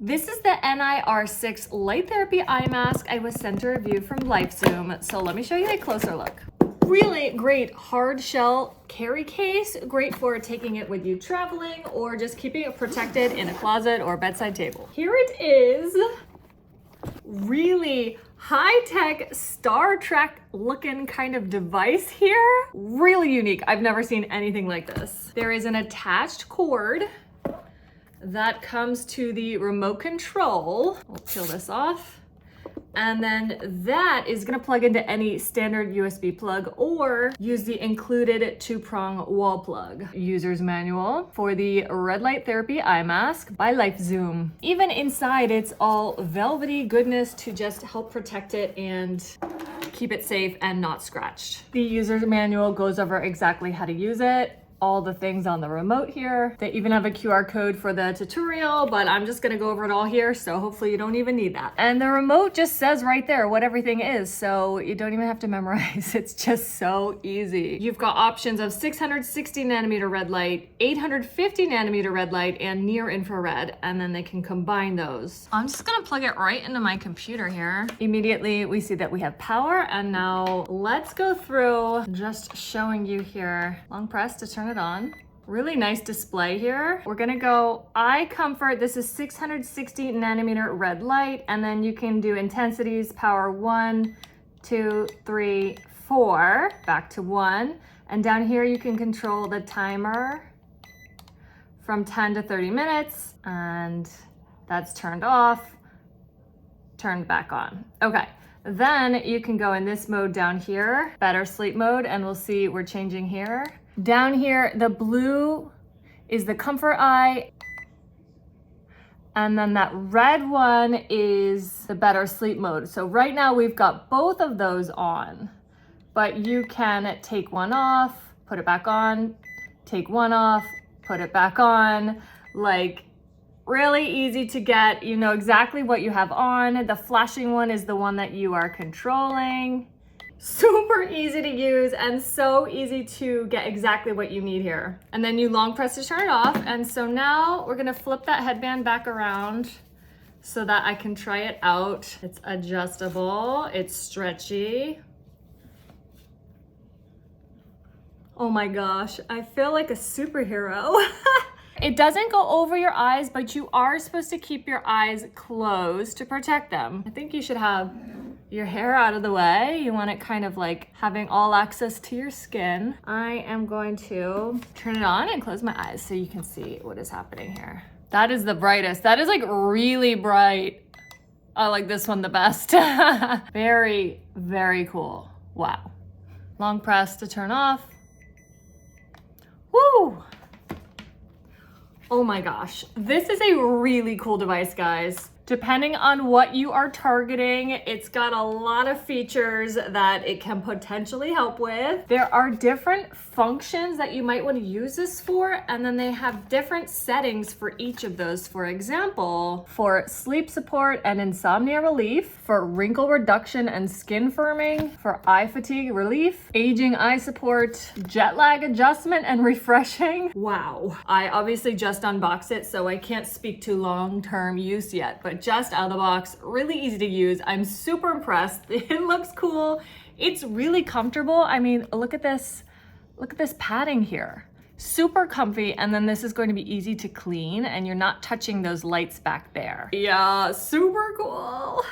This is the NIR6 Light Therapy Eye Mask I was sent a review from LifeZoom. So let me show you a closer look. Really great hard shell carry case, great for taking it with you traveling or just keeping it protected in a closet or bedside table. Here it is. Really high-tech Star Trek looking kind of device here. Really unique. I've never seen anything like this. There is an attached cord that comes to the remote control. We'll peel this off. And then that is gonna plug into any standard USB plug or use the included 2-prong wall plug. User's manual for the Red Light Therapy Eye Mask by LifeZoom. Even inside, it's all velvety goodness to just help protect it and keep it safe and not scratched. The user's manual goes over exactly how to use it, all the things on the remote here. They even have a QR code for the tutorial, but I'm just gonna go over it all here, so hopefully you don't even need that. And the remote just says right there what everything is, so you don't even have to memorize. It's just so easy. You've got options of 660 nanometer red light, 850 nanometer red light, and near infrared, and then they can combine those. I'm just gonna plug it right into my computer here. Immediately, we see that we have power, and now let's go through just showing you here. Long press to turn it on. Really nice display here. We're gonna go eye comfort. This is 660 nanometer red light, and then you can do intensities, power 1, 2, 3, 4, back to 1. And down here you can control the timer from 10 to 30 minutes, and that's turned off, turned back on. Okay. Then you can go in this mode down here, better sleep mode, and we'll see we're changing here. Down here, the blue is the comfort eye, and then that red one is the better sleep mode. So right now we've got both of those on, but you can take one off, put it back on, take one off, put it back on, like really easy to get. You know exactly what you have on. The flashing one is the one that you are controlling. Super easy to use and so easy to get exactly what you need here. And then you long press to turn it off. And so now we're gonna flip that headband back around so that I can try it out. It's adjustable, it's stretchy. Oh my gosh, I feel like a superhero. It doesn't go over your eyes, but you are supposed to keep your eyes closed to protect them. I think you should have your hair out of the way. You want it kind of like having all access to your skin. I am going to turn it on and close my eyes so you can see what is happening here. That is the brightest. That is like really bright. I like this one the best. Very, very cool. Wow. Long press to turn off. Woo! Oh my gosh, this is a really cool device, guys. Depending on what you are targeting, it's got a lot of features that it can potentially help with. There are different functions that you might want to use this for, and then they have different settings for each of those. For example, for sleep support and insomnia relief, for wrinkle reduction and skin firming, for eye fatigue relief, aging eye support, jet lag adjustment and refreshing. Wow. I obviously just unboxed it, so I can't speak to long-term use yet, but just out of the box, really easy to use. I'm super impressed. It looks cool. It's really comfortable. I mean, look at this padding here. Super comfy, and then this is going to be easy to clean, and you're not touching those lights back there. Yeah, super cool.